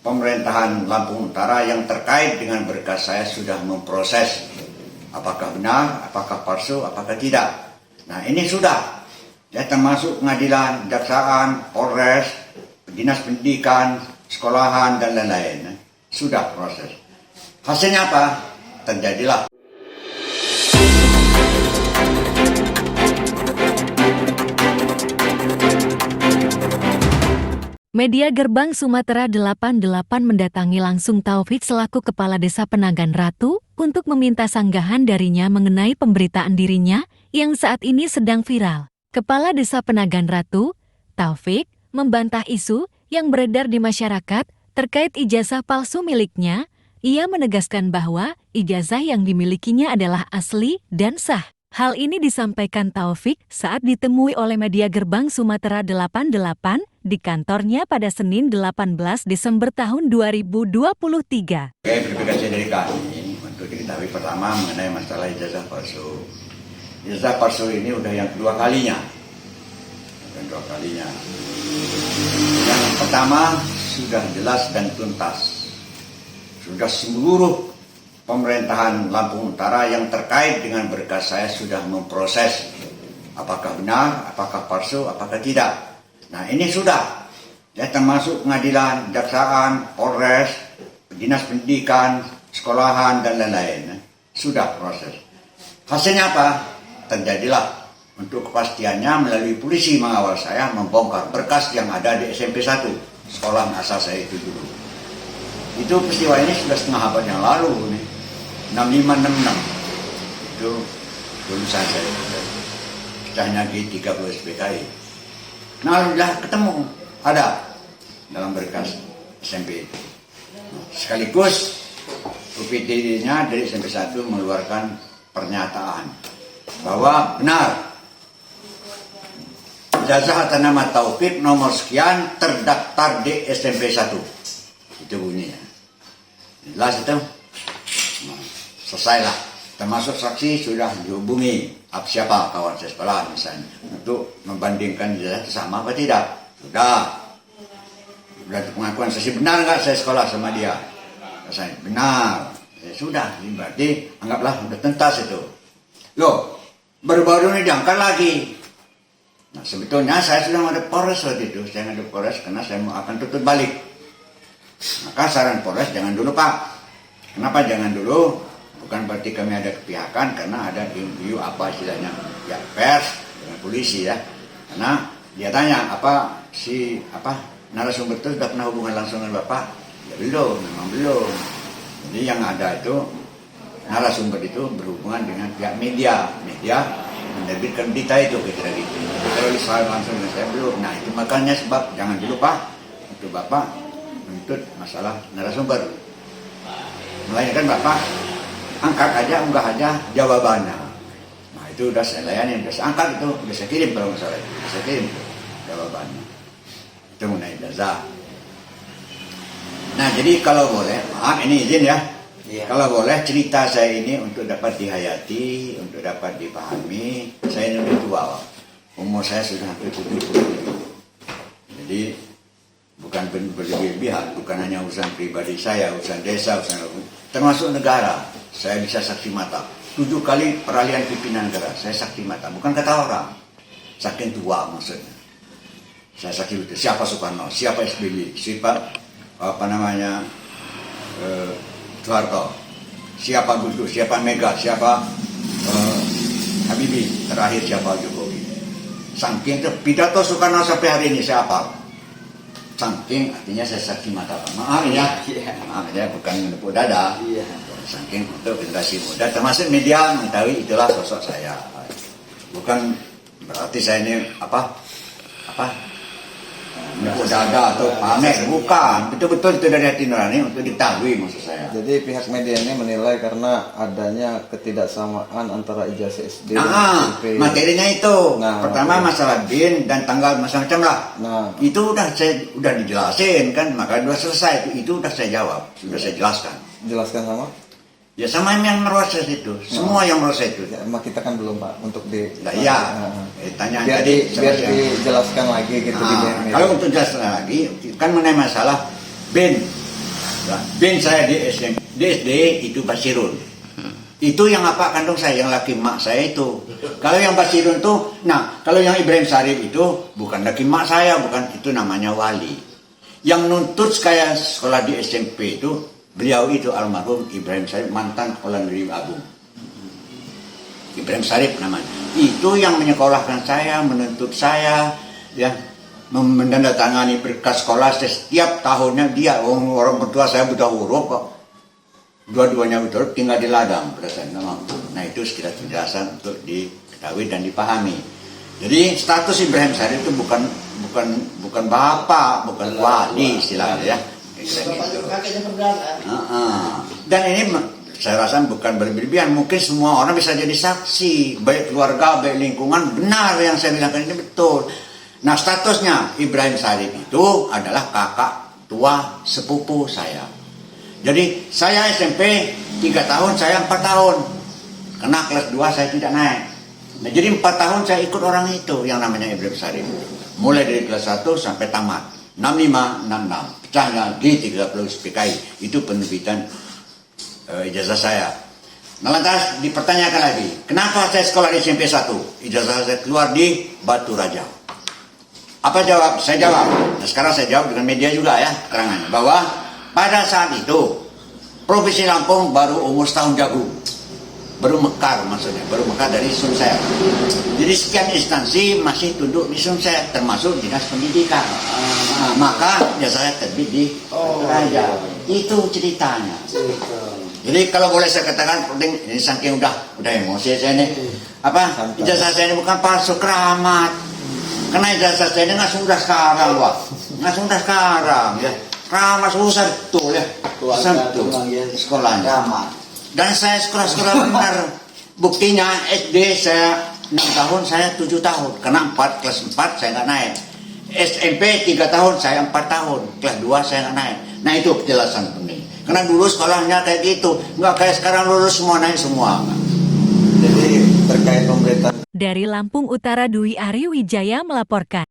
pemerintahan Lampung Utara yang terkait dengan berkas saya sudah memproses apakah benar, apakah palsu, apakah tidak. Nah ini sudah, ya termasuk pengadilan, kejaksaan, Polres, dinas pendidikan, sekolahan dan lain-lain. Sudah proses. Hasilnya apa? Terjadilah. Media Gerbang Sumatera 88 mendatangi langsung Taufik selaku Kepala Desa Penagan Ratu untuk meminta sanggahan darinya mengenai pemberitaan dirinya yang saat ini sedang viral. Kepala Desa Penagan Ratu, Taufik, membantah isu yang beredar di masyarakat terkait ijazah palsu miliknya. Ia menegaskan bahwa ijazah yang dimilikinya adalah asli dan sah. Hal ini disampaikan Taufik saat ditemui oleh Media Gerbang Sumatera 88 di kantornya pada Senin 18 Desember tahun 2023. Verifikasi dari kami untuk diketahui pertama mengenai masalah ijazah palsu. Ijazah palsu ini udah yang kedua kalinya. Yang pertama sudah jelas dan tuntas. Sudah seluruh pemerintahan Lampung Utara yang terkait dengan berkas saya sudah memproses apakah benar, apakah palsu, apakah tidak. Nah ini sudah, ya termasuk pengadilan, kejaksaan, Polres, dinas pendidikan, sekolahan dan lain-lain. Sudah proses. Hasilnya apa? Terjadilah. Untuk kepastiannya melalui polisi mengawal saya membongkar berkas yang ada di SMP 1, sekolah asal saya itu dulu. Itu peristiwa ini sudah setengah abad yang lalu nih. 6566 itu lulusan saya, pecahnya G30 SPKI. Nah alhamdulillah ketemu ada dalam berkas SMP itu. Sekaligus UPT-nya dari SMP 1 mengeluarkan pernyataan bahwa benar ijazah atas nama Taufik nomor sekian terdaftar di SMP 1. Itu bunyinya. Jelas itu. Selesailah, termasuk saksi sudah dihubungi siapa kawan saya sekolah misalnya untuk membandingkan ijazah sama apa tidak. Sudah pengakuan saksi benar nggak saya sekolah sama dia? Saya benar. Ya sudah, berarti anggaplah sudah tuntas itu. Loh, baru-baru ini diangkat lagi. Nah sebetulnya saya sudah ngadep Polres waktu itu. Saya ngadep Polres karena saya mau akan tutup balik. Maka saran Polres jangan dulu Pak. Kenapa jangan dulu? Bukan berarti kami ada kepihakan karena ada review apa istilahnya ya pers dengan polisi ya. Karena dia tanya narasumber itu sudah pernah hubungan langsung dengan Bapak? Ya belum, memang belum. Jadi yang ada itu narasumber itu berhubungan dengan pihak media menerbitkan berita itu kira-kira gitu. Kalau soal langsung dengan saya belum. Nah itu makanya sebab jangan dulu Pak untuk Bapak menuntut masalah narasumber. Melainkan Bapak angkat aja, unggah aja jawabannya. Nah itu udah saya layani, udah saya angkat itu, udah saya kirim kalau nggak salah itu. Udah saya kirim jawabannya. Itu mengenai ijazah. Nah jadi kalau boleh, maaf ini izin ya. Iya. Kalau boleh cerita saya ini untuk dapat dihayati, untuk dapat dipahami. Saya ini udah tua, umur saya sudah hampir 70. Jadi bukan berlebihan, bukan hanya urusan pribadi saya, urusan desa, termasuk negara. Saya bisa saksi mata 7 kali peralihan pimpinan negara. Saya saksi mata, bukan kata orang. Saking tua maksudnya. Saya saksi itu. Siapa Soekarno, siapa SBY, siapa Soeharto, siapa Gus Dur, siapa Mega, siapa Habibie, terakhir siapa Jokowi. Saking itu pidato Soekarno sampai hari ini saya hafal. Saking artinya saya saksi mata. Maaf ya, bukan menepuk dada. Saking untuk generasi muda, termasuk media mengetahui itulah sosok saya. Bukan berarti saya ini menepuk dada atau pamer, bukan. Betul-betul itu dari hati nurani untuk diketahui maksud saya. Jadi pihak media ini menilai karena adanya ketidaksamaan antara ijazah SD dan SMP. Materinya itu. Pertama masalah BIN dan tanggal macam-macam lah. Itu udah dijelasin kan, maka sudah selesai itu udah saya jawab, sudah saya jelaskan. Jelaskan sama? Ya sama yang meroses itu, semua yang meroses itu. Ya, kita kan belum Pak untuk tanya biar dijelaskan lagi gitu di media. Kalau untuk jelaskan lagi kan mengenai masalah BIN Nah, ben saya di SD itu Basirun. Itu yang apa kandung saya, yang laki mak saya itu. Kalau yang Basirun tuh, nah kalau yang Ibrahim Sarip itu bukan laki mak saya, bukan, itu namanya Wali. Yang nuntut saya sekolah di SMP itu, beliau itu almarhum Ibrahim Sarip, mantan Kepala Negeri Agung. Ibrahim Sarip namanya. Itu yang menyekolahkan saya, menuntut saya, ya, menandatangani berkas sekolah setiap tahunnya dia. Orang tua saya buta huruf kok. Dua-duanya huruf, tinggal di ladang berdasarkan mampu. Nah itu sekitar penjelasan untuk diketahui dan dipahami. Jadi status Ibrahim Sarip itu bukan bapak, bukan wali istilahnya ya. Dan ini saya rasa bukan berlebihan. Mungkin semua orang bisa jadi saksi, baik keluarga, baik lingkungan. Benar yang saya bilang ini betul. Nah statusnya Ibrahim Sarip itu adalah kakak tua sepupu saya. Jadi saya SMP 3 tahun, saya 4 tahun. Karena kelas 2 saya tidak naik. Nah jadi 4 tahun saya ikut orang itu yang namanya Ibrahim Sarip. Mulai dari kelas 1 sampai tamat. 65, 66. Pecahnya di 30 SPKI. Itu penerbitan ijazah saya. Nah lantas dipertanyakan lagi, kenapa saya sekolah di SMP 1? Ijazah saya keluar di Batu Raja. Apa jawab? Saya jawab. Nah sekarang saya jawab dengan media juga ya, keterangannya. Bahwa pada saat itu, Provinsi Lampung baru umur setahun jagung. Baru mekar maksudnya, baru mekar dari Sumsel. Jadi sekian instansi masih tunduk di Sumsel, termasuk Dinas Pendidikan. Nah, maka ya saya terbit di Raja. Itu ceritanya. Jadi kalau boleh saya katakan, ini saking udah emosi saya ini. Apa? Ijazah saya ini bukan palsu, keramat. Karena ijazah saya ini nggak sudah sekarang, Wak. Nggak sudah sekarang, ya. Keramat susah betul ya. Betul sekolahnya. Dan saya sekolah-sekolah benar. Buktinya SD saya 6 tahun, saya 7 tahun. Karena kelas 4 saya nggak naik. SMP 3 tahun, saya 4 tahun. Kelas 2 saya nggak naik. Nah itu penjelasan penting. Karena dulu sekolahnya kayak gitu. Nggak kayak sekarang lulus semua naik semua. Jadi terkait pemerintahan Dari Lampung Utara, Dwi Ari Wijaya melaporkan.